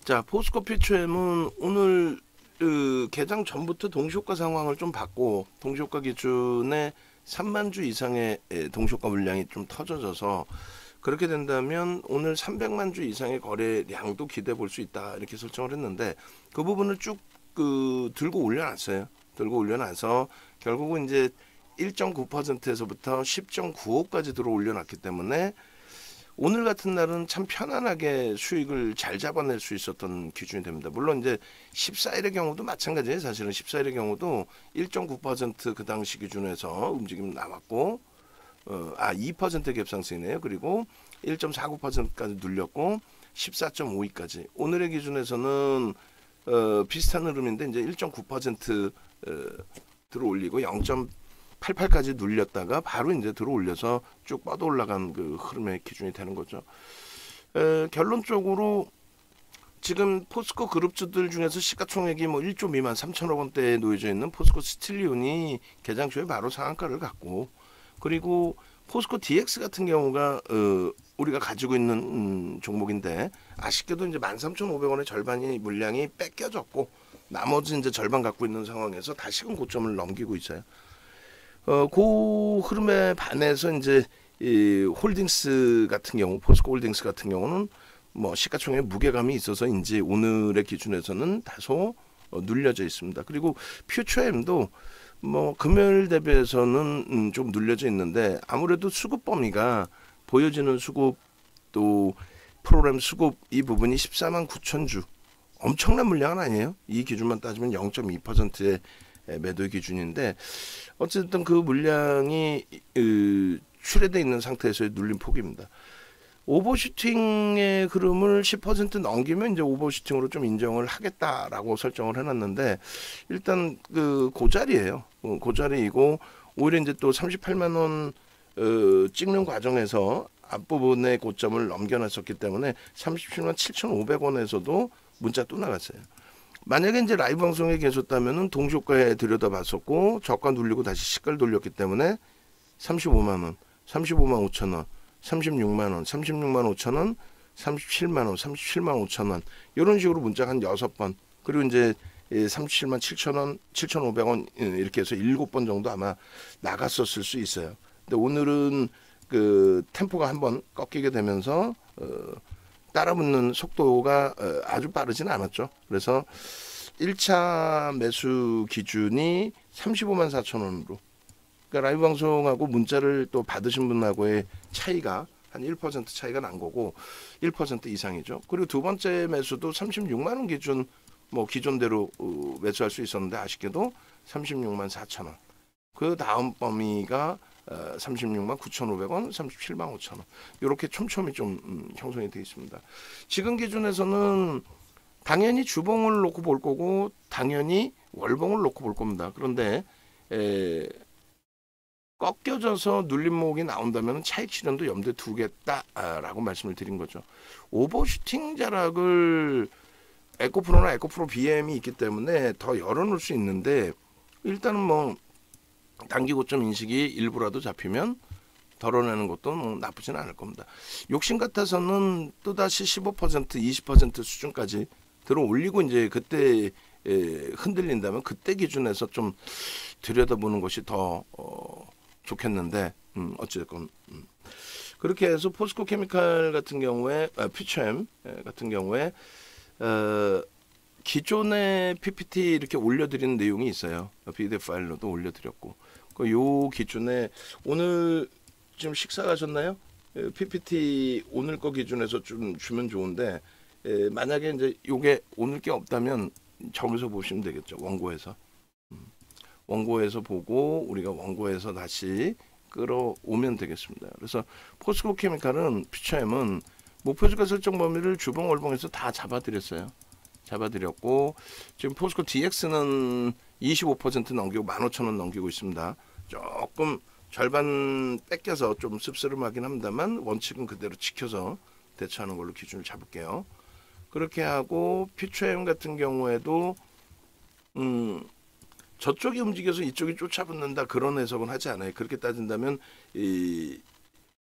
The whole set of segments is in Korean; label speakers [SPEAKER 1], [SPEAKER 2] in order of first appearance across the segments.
[SPEAKER 1] 자, 포스코 피츠엠은 오늘 개장 전부터 동시효과 상황을 좀 봤고, 동시효과 기준에 3만 주 이상의 동시효과 물량이 좀 터져져서, 그렇게 된다면 오늘 300만 주 이상의 거래량도 기대해 볼 수 있다, 이렇게 설정을 했는데, 그 부분을 쭉 들고 올려놨어요. 들고 올려놔서 결국은 이제 1.9%에서부터 10.95까지 들어 올려놨기 때문에 오늘 같은 날은 참 편안하게 수익을 잘 잡아낼 수 있었던 기준이 됩니다. 물론 이제 14일의 경우도 마찬가지예요. 사실은 14일의 경우도 1.9%그 당시 기준에서 움직임 나왔고, 2% 갭상승이네요. 그리고 1.49%까지 눌렸고 14.52까지. 오늘의 기준에서는 비슷한 흐름인데 이제 1.9% 들어 올리고 0.88까지 눌렸다가 바로 이제 들어 올려서 쭉 뻗어 올라간 그 흐름의 기준이 되는 거죠. 결론적으로 지금 포스코 그룹주들 중에서 시가총액이 뭐 1조 미만 3천억 원대에 놓여져 있는 포스코 스틸리온이 개장 초에 바로 상한가를 갖고, 그리고 포스코 DX 같은 경우가 우리가 가지고 있는 종목인데 아쉽게도 이제 13,500원의 절반이 물량이 뺏겨졌고 나머지 이제 절반 갖고 있는 상황에서 다시금 고점을 넘기고 있어요. 그 흐름에 반해서 이제 이 홀딩스 같은 경우, 포스코 홀딩스 같은 경우는 뭐 시가총액 무게감이 있어서인지 오늘의 기준에서는 다소 눌려져 있습니다. 그리고 퓨처엠도 뭐 금요일 대비해서는 좀 눌려져 있는데 아무래도 수급 범위가 보여지는 수급 또 프로그램 수급 이 부분이 14만 9천 주 엄청난 물량은 아니에요. 이 기준만 따지면 0.2%의 매도 기준인데 어쨌든 그 물량이 출회되어 있는 상태에서의 눌림 폭입니다. 오버슈팅의 흐름을 10% 넘기면 이제 오버슈팅으로 좀 인정을 하겠다라고 설정을 해놨는데 일단 그 고자리예요. 고자리이고 오히려 이제 또 38만 원 찍는 과정에서 앞부분의 고점을 넘겨놨었기 때문에 37만 7,500원에서도 문자 또 나갔어요. 만약에 이제 라이브 방송에 계셨다면은 동시효과에 들여다봤었고 저가 눌리고 다시 시가를 돌렸기 때문에 35만 원, 35만 5천 원, 36만 원, 36만 5천 원, 37만 원, 37만 5천 원 이런 식으로 문자가 한 6번 그리고 이제 37만 7천 원, 7,500원 이렇게 해서 7번 정도 아마 나갔었을 수 있어요. 근데 오늘은 그 템포가 한번 꺾이게 되면서 따라붙는 속도가 아주 빠르진 않았죠. 그래서 1차 매수 기준이 35만 4천 원으로 그러니까 라이브 방송하고 문자를 또 받으신 분하고의 차이가 한 1% 차이가 난 거고 1% 이상이죠. 그리고 두 번째 매수도 36만 원 기준 뭐 기존대로 매수할 수 있었는데 아쉽게도 36만 4천 원. 그 다음 범위가 36만 9,500원, 37만 5천 원. 이렇게 촘촘히 좀 형성이 되어 있습니다. 지금 기준에서는 당연히 주봉을 놓고 볼 거고 당연히 월봉을 놓고 볼 겁니다. 그런데 꺾여져서 눌림목이 나온다면 차익 실현도 염두에 두겠다라고 말씀을 드린 거죠. 오버슈팅 자락을 에코프로나 에코프로 BM이 있기 때문에 더 열어놓을 수 있는데 일단은 뭐 단기 고점 인식이 일부라도 잡히면 덜어내는 것도 뭐 나쁘지는 않을 겁니다. 욕심 같아서는 또다시 15%, 20% 수준까지 들어 올리고 이제 그때 흔들린다면 그때 기준에서 좀 들여다보는 것이 더 좋겠는데 어쨌건 그렇게 해서 포스코 케미칼 같은 경우에 퓨처엠 같은 경우에 기존의 PPT 이렇게 올려드리는 내용이 있어요. PDF 파일로도 올려드렸고 요 기준에 오늘 지금 식사 가셨나요? PPT 오늘 거 기준에서 좀 주면 좋은데 만약에 이제 요게 오늘 게 없다면 저기서 보시면 되겠죠. 원고에서 원고에서 보고 우리가 원고에서 다시 끌어오면 되겠습니다. 그래서 포스코 케미칼은 퓨처엠은 목표주가 설정 범위를 주봉 월봉에서 다 잡아드렸어요. 잡아드렸고 지금 포스코 DX는 25% 넘기고 15,000원 넘기고 있습니다. 조금 절반 뺏겨서 좀 씁쓸하긴 합니다만 원칙은 그대로 지켜서 대처하는 걸로 기준을 잡을게요. 그렇게 하고 퓨처엠 같은 경우에도 저쪽이 움직여서 이쪽이 쫓아붙는다 그런 해석은 하지 않아요. 그렇게 따진다면 이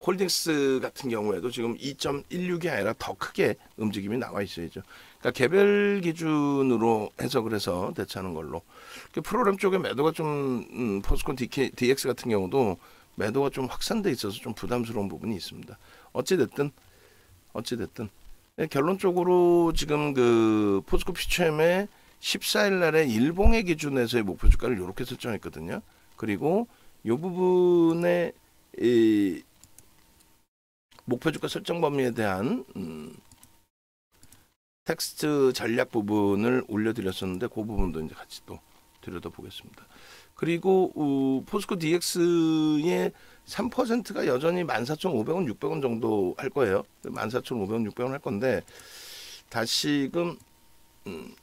[SPEAKER 1] 홀딩스 같은 경우에도 지금 2.16이 아니라 더 크게 움직임이 나와 있어야죠. 그러니까 개별 기준으로 해석을 해서 대처하는 걸로. 프로그램 쪽에 매도가 좀 포스코 DX 같은 경우도 매도가 좀 확산돼 있어서 좀 부담스러운 부분이 있습니다. 어찌됐든 결론적으로 지금 그 포스코 퓨처엠의 14일 날에 일봉의 기준에서의 목표 주가를 이렇게 설정했거든요. 그리고 이 부분에 이 목표 주가 설정 범위에 대한 텍스트 전략 부분을 올려드렸었는데 그 부분도 이제 같이 또 들여다보겠습니다. 그리고 포스코 DX의 3%가 여전히 14,500원, 600원 정도 할 거예요. 14,500원, 600원 할 건데 다시금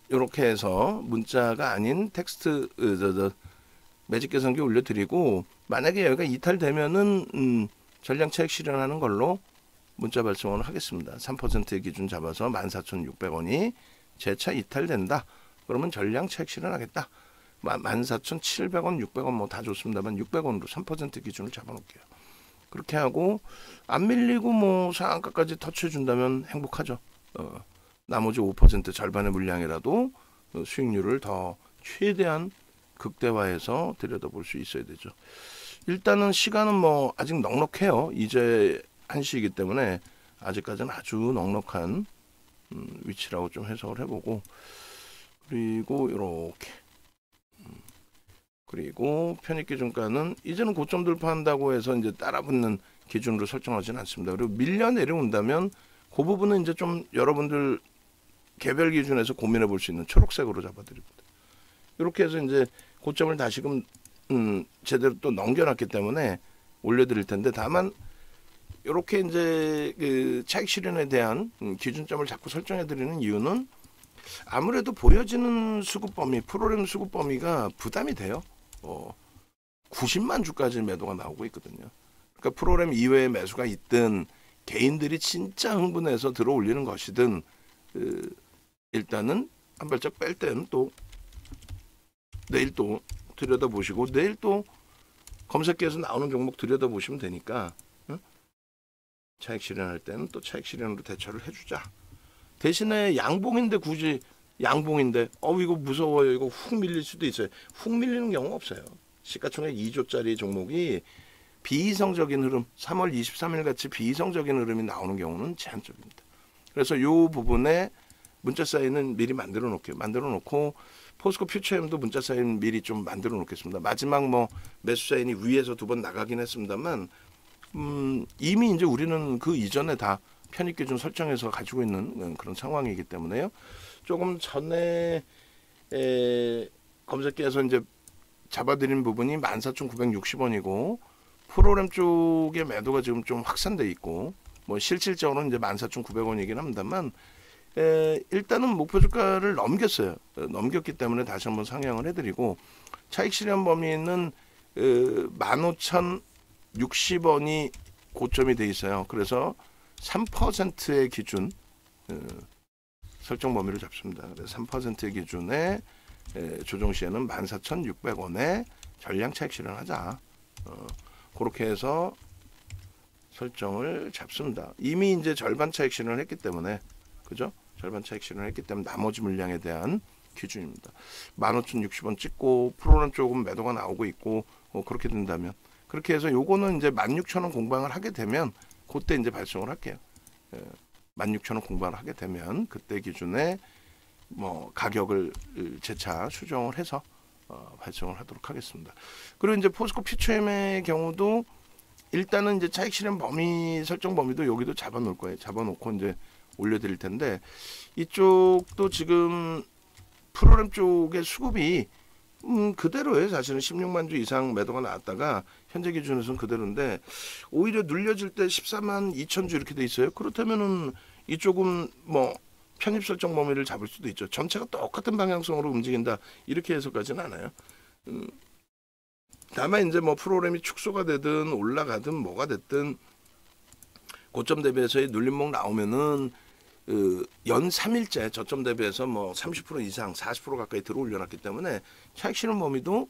[SPEAKER 1] 이렇게 해서 문자가 아닌 텍스트 매직 계산기 올려드리고 만약에 여기가 이탈되면은 전량 차익 실현하는 걸로 문자 발송을 하겠습니다. 3%의 기준 잡아서 14,600원이 재차 이탈된다. 그러면 전량 차익 실현하겠다. 14,700원, 600원 뭐 다 좋습니다만 600원으로 3% 기준을 잡아놓을게요. 그렇게 하고 안 밀리고 뭐 상한가까지 터치해 준다면 행복하죠. 나머지 5% 절반의 물량이라도 수익률을 더 최대한 극대화해서 들여다볼 수 있어야 되죠. 일단은 시간은 뭐 아직 넉넉해요. 이제 1시이기 때문에 아직까지는 아주 넉넉한 위치라고 좀 해석을 해보고 그리고 이렇게 그리고 편입기준가는 이제는 고점 돌파한다고 해서 이제 따라붙는 기준으로 설정하지는 않습니다. 그리고 밀려 내려온다면 그 부분은 이제 좀 여러분들 개별 기준에서 고민해 볼 수 있는 초록색으로 잡아드립니다. 이렇게 해서 이제 고점을 다시금 제대로 또 넘겨놨기 때문에 올려드릴 텐데 다만 이렇게 이제 그 차익 실현에 대한 기준점을 자꾸 설정해드리는 이유는 아무래도 보여지는 수급 범위, 프로그램 수급 범위가 부담이 돼요. 90만 주까지 매도가 나오고 있거든요. 그러니까 프로그램 이외에 매수가 있든 개인들이 진짜 흥분해서 들어 올리는 것이든 일단은 한 발짝 뺄 때는 또 내일 또 들여다보시고 내일 또 검색기에서 나오는 종목 들여다보시면 되니까 차익 실현할 때는 또 차익 실현으로 대처를 해주자. 대신에 양봉인데 굳이 양봉인데 이거 무서워요. 이거 훅 밀릴 수도 있어요. 훅 밀리는 경우 없어요. 시가총액 2조짜리 종목이 비이성적인 흐름 3월 23일 같이 비이성적인 흐름이 나오는 경우는 제한적입니다. 그래서 이 부분에 문자 사인은 미리 만들어 놓을게요. 만들어 놓고 포스코 퓨처엠도 문자 사인 미리 좀 만들어 놓겠습니다. 마지막 뭐 매수 사인이 위에서 2번 나가긴 했습니다만 이미 이제 우리는 그 이전에 다 편입 기준 설정해서 가지고 있는 그런 상황이기 때문에요. 조금 전에 검색기에서 이제 잡아드린 부분이 14,960원이고 프로그램 쪽의 매도가 지금 좀 확산돼 있고 뭐 실질적으로는 이제 14,900원이긴 합니다만 일단은 목표 주가를 넘겼어요. 넘겼기 때문에 다시 한번 상향을 해드리고 차익 실현 범위는 15,060원이 고점이 돼 있어요. 그래서 3%의 기준 설정 범위를 잡습니다. 그래서 3%의 기준에 조정 시에는 14,600원에 전량 차익 실현하자. 그렇게 해서 설정을 잡습니다. 이미 이제 절반 차익 실현을 했기 때문에 그죠? 절반 차익 실현을 했기 때문에 나머지 물량에 대한 기준입니다. 15,060원 찍고 프로그램 조금 매도가 나오고 있고 그렇게 된다면 그렇게 해서 요거는 이제 16,000원 공방을 하게 되면 그때 이제 발송을 할게요. 16,000원 공방을 하게 되면 그때 기준에 뭐 가격을 재차 수정을 해서 발송을 하도록 하겠습니다. 그리고 이제 포스코 퓨처엠의 경우도 일단은 이제 차익 실현 범위 설정 범위도 여기도 잡아놓을 거예요. 잡아놓고 이제 올려드릴 텐데 이쪽도 지금 프로그램 쪽의 수급이 그대로예요. 사실은 16만 주 이상 매도가 나왔다가 현재 기준에서는 그대로인데 오히려 눌려질 때 14만 2천 주 이렇게 돼 있어요. 그렇다면은 이쪽은 뭐 편입 설정 범위를 잡을 수도 있죠. 전체가 똑같은 방향성으로 움직인다 이렇게 해석하지는 않아요. 다만 이제 뭐 프로그램이 축소가 되든 올라가든 뭐가 됐든 고점 대비해서의 눌림목 나오면은 연 3일째 저점 대비해서 뭐 30% 이상 40% 가까이 들어 올려놨기 때문에 차익 실현 범위도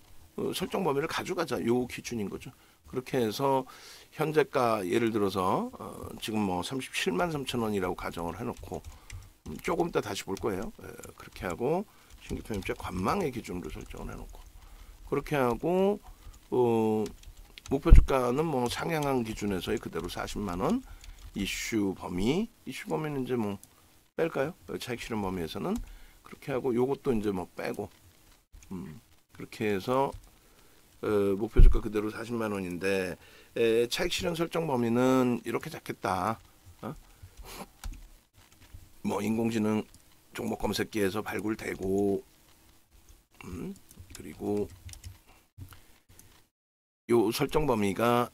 [SPEAKER 1] 설정 범위를 가져가자 요 기준인 거죠. 그렇게 해서 현재가 예를 들어서 지금 뭐 37만 3천 원이라고 가정을 해놓고 조금 이따 다시 볼 거예요. 그렇게 하고 신규 편입자 관망의 기준으로 설정을 해놓고 그렇게 하고 목표 주가는 뭐 상향한 기준에서의 그대로 40만 원. 이슈 범위는 이제 뭐 뺄까요? 차익 실현 범위에서는 그렇게 하고 요것도 이제 뭐 빼고 그렇게 해서 목표 주가 그대로 40만 원인데 차익 실현 설정 범위는 이렇게 잡겠다. 뭐 인공지능 종목 검색기에서 발굴되고 그리고 요 설정 범위가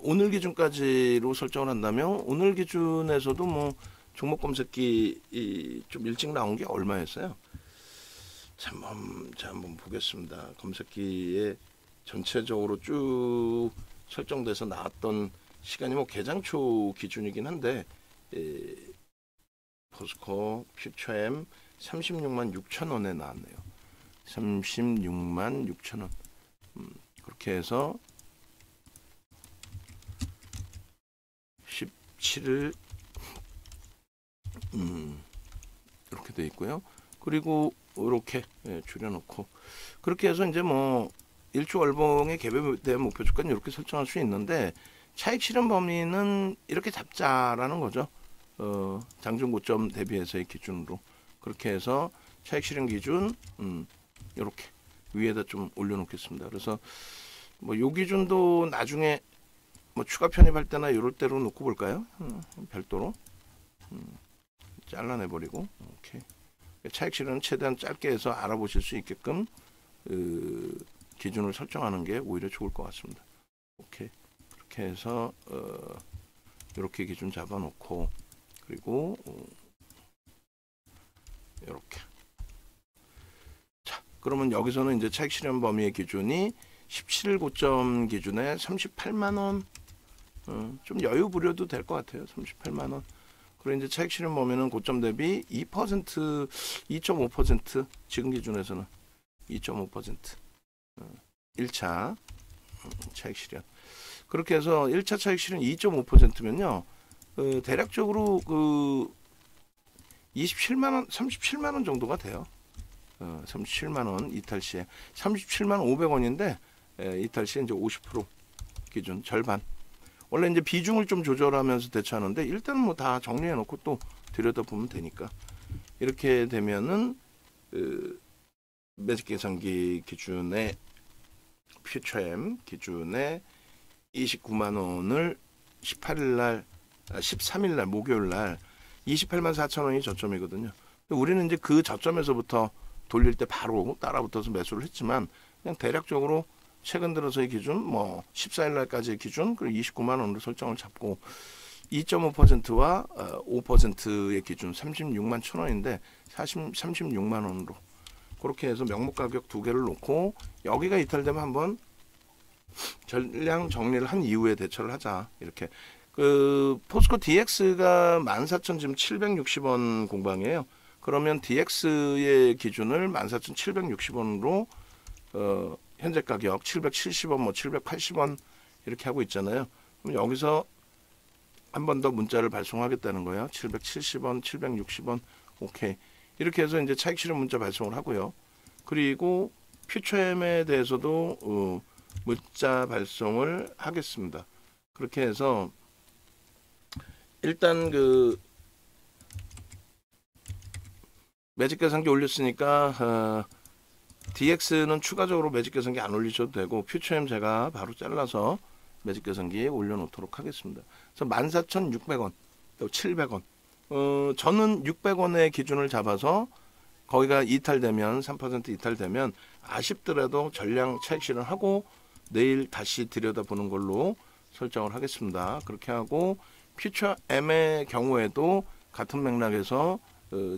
[SPEAKER 1] 오늘 기준까지로 설정을 한다면 오늘 기준에서도 뭐 종목 검색기 좀 일찍 나온 게 얼마였어요? 제가 한번 보겠습니다. 검색기에 전체적으로 쭉 설정돼서 나왔던 시간이 뭐 개장 초 기준이긴 한데 포스코 퓨처엠 36만 6천 원에 나왔네요. 36만 6천 원. 그렇게 해서 17일 이렇게 돼 있고요. 그리고 이렇게 줄여놓고 그렇게 해서 이제 뭐 일주 월봉의 개별된 목표 주가는 이렇게 설정할 수 있는데 차익 실현 범위는 이렇게 잡자라는 거죠. 장중 고점 대비해서의 기준으로 그렇게 해서 차익 실현 기준 이렇게 위에다 좀 올려놓겠습니다. 그래서 뭐 요 기준도 나중에 뭐 추가 편입할 때나 이럴 때로 놓고 볼까요? 별도로 잘라내버리고 오케이. 차익 실현은 최대한 짧게 해서 알아보실 수 있게끔 기준을 설정하는 게 오히려 좋을 것 같습니다. 오케이. 그렇게 해서 이렇게 기준 잡아놓고 그리고 이렇게. 자, 그러면 여기서는 이제 차익 실현 범위의 기준이 17일 고점 기준에 38만 원. 좀 여유 부려도 될 것 같아요. 38만 원. 그리고 이제 차익 실현 범위는 고점 대비 2%, 2.5% 지금 기준에서는 2.5%. 1차 차익 실현. 그렇게 해서 1차 차익 실현 2.5%면요. 대략적으로 그 27만 원, 37만 원 정도가 돼요. 37만 원 이탈 시에 37만 500원인데 이탈 시에 이제 50% 기준 절반. 원래 이제 비중을 좀 조절하면서 대처하는데 일단은 뭐 다 정리해 놓고 또 들여다보면 되니까 이렇게 되면은 매직 계산기 기준의 퓨처엠 기준의 29만 원을 18일 날 13일 날 목요일 날 28만 4천 원이 저점이거든요. 우리는 이제 그 저점에서부터 돌릴 때 바로 따라붙어서 매수를 했지만 그냥 대략적으로 최근 들어서의 기준 뭐 14일 날까지의 기준 그리고 29만 원으로 설정을 잡고 2.5%와 5%의 기준 36만 천 원인데 36만 원으로 그렇게 해서 명목 가격 두 개를 놓고 여기가 이탈되면 한번 전량 정리를 한 이후에 대처를 하자. 이렇게 그 포스코 DX가 14,000 지금 760원 공방이에요. 그러면 DX의 기준을 14,760원으로 현재 가격 770원 뭐 780원 이렇게 하고 있잖아요. 그럼 여기서 한 번 더 문자를 발송하겠다는 거예요. 770원, 760원. 오케이. 이렇게 해서 이제 차익 실현 문자 발송을 하고요. 그리고 퓨처엠에 대해서도 문자 발송을 하겠습니다. 그렇게 해서 일단 그 매직 계산기 올렸으니까 DX는 추가적으로 매직 계산기 안 올리셔도 되고 퓨처엠 제가 바로 잘라서 매직 계산기에 올려놓도록 하겠습니다. 그래서 14,600원, 또 700원. 저는 600원의 기준을 잡아서 거기가 이탈되면 3% 이탈되면 아쉽더라도 전량 차익 실현하고 내일 다시 들여다보는 걸로 설정을 하겠습니다. 그렇게 하고 퓨처엠의 경우에도 같은 맥락에서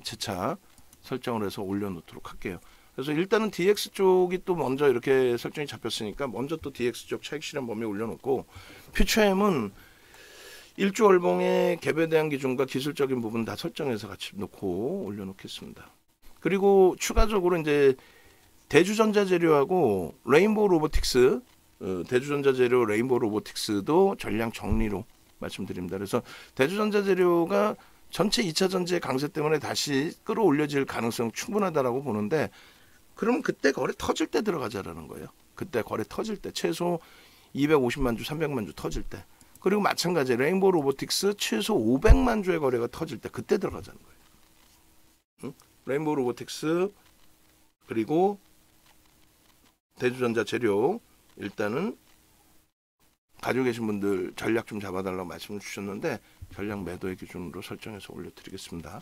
[SPEAKER 1] 재차 설정을 해서 올려놓도록 할게요. 그래서 일단은 DX 쪽이 또 먼저 이렇게 설정이 잡혔으니까 먼저 또 DX 쪽 차익 실현 범위에 올려놓고 퓨처엠은 일주 월봉의 갭에 대한 기준과 기술적인 부분 다 설정해서 같이 놓고 올려놓겠습니다. 그리고 추가적으로 이제 대주전자재료하고 레인보우 로보틱스 대주전자재료 레인보우 로보틱스도 전량 정리로 말씀드립니다. 그래서 대주전자재료가 전체 2차 전지의 강세 때문에 다시 끌어올려질 가능성 충분하다라고 보는데, 그러면 그때 거래 터질 때 들어가자라는 거예요. 그때 거래 터질 때, 최소 250만 주, 300만 주 터질 때. 그리고 마찬가지 레인보우 로보틱스 최소 500만 주의 거래가 터질 때, 그때 들어가자는 거예요. 응? 레인보우 로보틱스 그리고 대주전자재료 일단은 가지고 계신 분들 전략 좀 잡아달라고 말씀을 주셨는데, 전략 매도의 기준으로 설정해서 올려드리겠습니다.